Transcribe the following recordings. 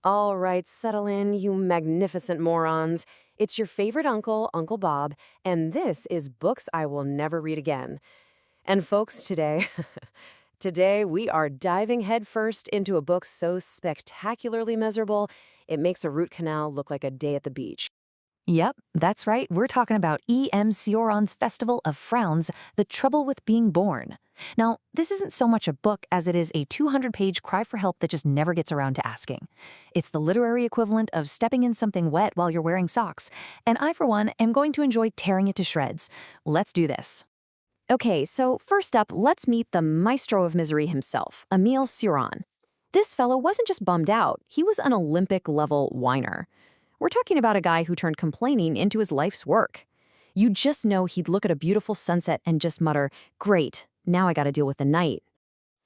All right, settle in, you magnificent morons. It's your favorite uncle, Uncle Bob, and this is Books I Will Never Read Again. And folks, today we are diving headfirst into a book so spectacularly miserable, it makes a root canal look like a day at the beach. Yep, that's right. We're talking about E.M. Cioran's Festival of Frowns, The Trouble with Being Born. Now, this isn't so much a book as it is a 200-page cry for help that just never gets around to asking. It's the literary equivalent of stepping in something wet while you're wearing socks, and I, for one, am going to enjoy tearing it to shreds. Let's do this. Okay, so first up, let's meet the maestro of misery himself, Emile Cioran. This fellow wasn't just bummed out, he was an Olympic-level whiner. We're talking about a guy who turned complaining into his life's work. You just know he'd look at a beautiful sunset and just mutter, "Great, now I gotta deal with the night."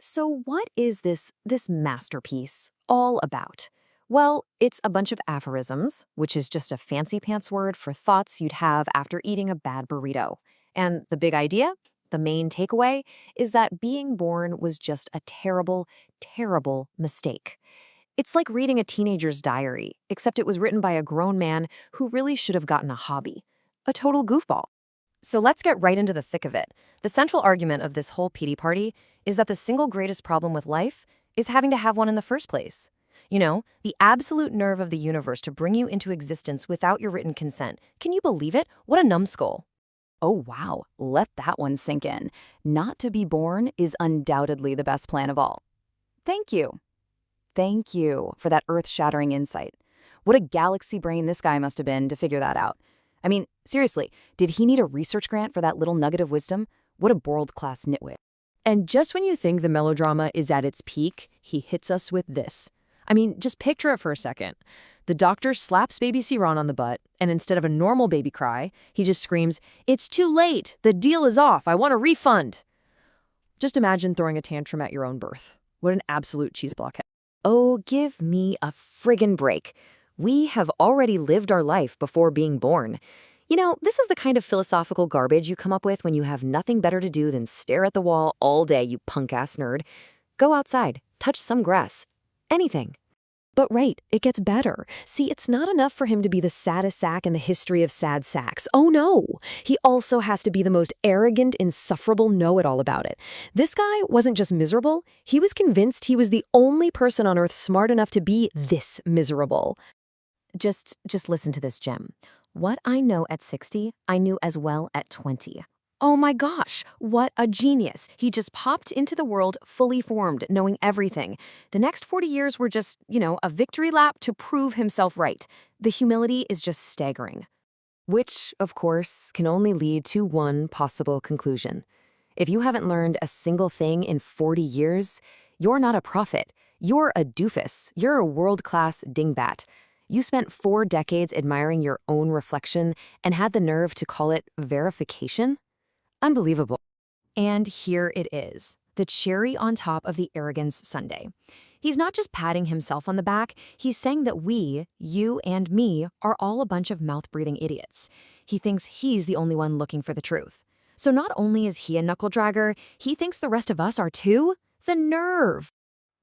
So what is this masterpiece all about? Well, it's a bunch of aphorisms, which is just a fancy pants word for thoughts you'd have after eating a bad burrito. And the big idea, the main takeaway, is that being born was just a terrible, terrible mistake. It's like reading a teenager's diary, except it was written by a grown man who really should have gotten a hobby. A total goofball. So let's get right into the thick of it. The central argument of this whole pity party is that the single greatest problem with life is having to have one in the first place. You know, the absolute nerve of the universe to bring you into existence without your written consent. Can you believe it? What a numbskull. Oh, wow. Let that one sink in. Not to be born is undoubtedly the best plan of all. Thank you. Thank you for that earth-shattering insight. What a galaxy brain this guy must have been to figure that out. I mean, seriously, did he need a research grant for that little nugget of wisdom? What a world-class nitwit. And just when you think the melodrama is at its peak, he hits us with this. I mean, just picture it for a second. The doctor slaps baby Cioran on the butt, and instead of a normal baby cry, he just screams, "It's too late! The deal is off! I want a refund!" Just imagine throwing a tantrum at your own birth. What an absolute cheese blockhead. Oh, give me a friggin' break. We have already lived our life before being born. You know, this is the kind of philosophical garbage you come up with when you have nothing better to do than stare at the wall all day, you punk-ass nerd. Go outside, touch some grass, anything. But right, it gets better. See, it's not enough for him to be the saddest sack in the history of sad sacks. Oh no! He also has to be the most arrogant, insufferable know-it-all about it. This guy wasn't just miserable, he was convinced he was the only person on Earth smart enough to be this miserable. Just listen to this gem. What I know at 60, I knew as well at 20. Oh my gosh, what a genius. He just popped into the world fully formed, knowing everything. The next 40 years were just, a victory lap to prove himself right. The humility is just staggering. Which, of course, can only lead to one possible conclusion. If you haven't learned a single thing in 40 years, you're not a prophet. You're a doofus. You're a world-class dingbat. You spent 4 decades admiring your own reflection and had the nerve to call it verification? Unbelievable. And here it is, the cherry on top of the arrogance sundae. He's not just patting himself on the back, he's saying that we, you and me, are all a bunch of mouth-breathing idiots. He thinks he's the only one looking for the truth. So not only is he a knuckle-dragger, he thinks the rest of us are too? The nerve!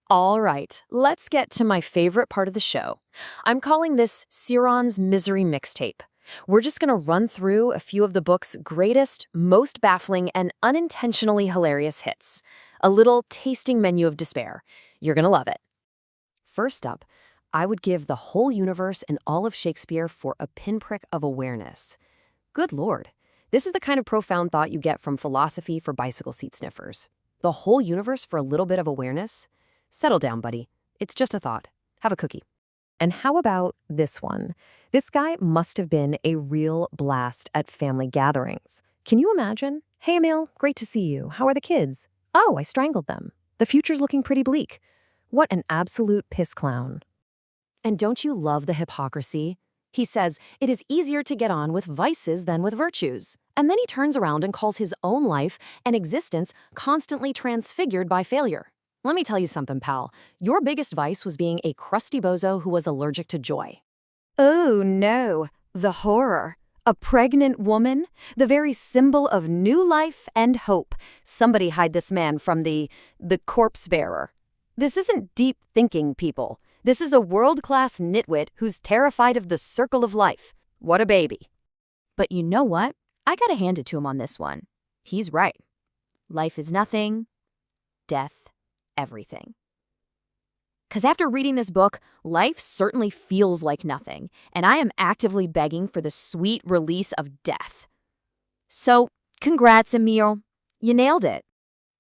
All right, let's get to my favorite part of the show. I'm calling this Cioran's Misery Mixtape. We're just going to run through a few of the book's greatest, most baffling, and unintentionally hilarious hits. A little tasting menu of despair. You're going to love it. First up, I would give the whole universe and all of Shakespeare for a pinprick of awareness. Good Lord, this is the kind of profound thought you get from philosophy for bicycle seat sniffers. The whole universe for a little bit of awareness? Settle down, buddy. It's just a thought. Have a cookie. And how about this one? This guy must have been a real blast at family gatherings. Can you imagine? Hey, Emil, great to see you. How are the kids? Oh, I strangled them. The future's looking pretty bleak. What an absolute piss clown. And don't you love the hypocrisy? He says, it is easier to get on with vices than with virtues. And then he turns around and calls his own life and existence constantly transfigured by failure. Let me tell you something, pal. Your biggest vice was being a crusty bozo who was allergic to joy. Oh no, the horror. A pregnant woman, the very symbol of new life and hope. Somebody hide this man from the corpse bearer. This isn't deep thinking, people. This is a world-class nitwit who's terrified of the circle of life. What a baby. But you know what? I gotta hand it to him on this one. He's right. Life is nothing, death, everything. 'Cause after reading this book, life certainly feels like nothing, and I am actively begging for the sweet release of death. So, congrats, Emil. You nailed it.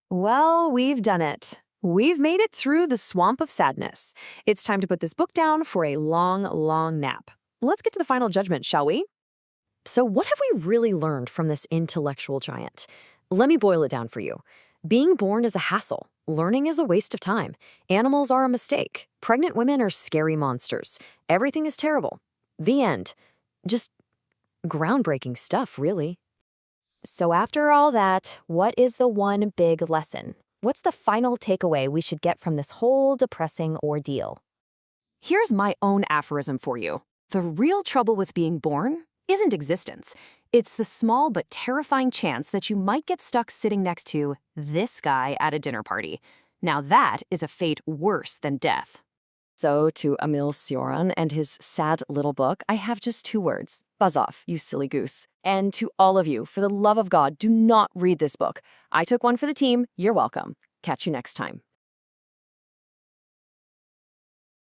Well, we've done it. We've made it through the swamp of sadness. It's time to put this book down for a long, long nap. Let's get to the final judgment, shall we? So what have we really learned from this intellectual giant? Let me boil it down for you. Being born is a hassle. Learning is a waste of time. Animals are a mistake. Pregnant women are scary monsters. Everything is terrible. The end. Just groundbreaking stuff, really. So after all that, what is the one big lesson? What's the final takeaway we should get from this whole depressing ordeal? Here's my own aphorism for you. The real trouble with being born isn't existence. It's the small but terrifying chance that you might get stuck sitting next to this guy at a dinner party. Now that is a fate worse than death. So to Emil Cioran and his sad little book, I have just 2 words. Buzz off, you silly goose. And to all of you, for the love of God, do not read this book. I took one for the team. You're welcome. Catch you next time.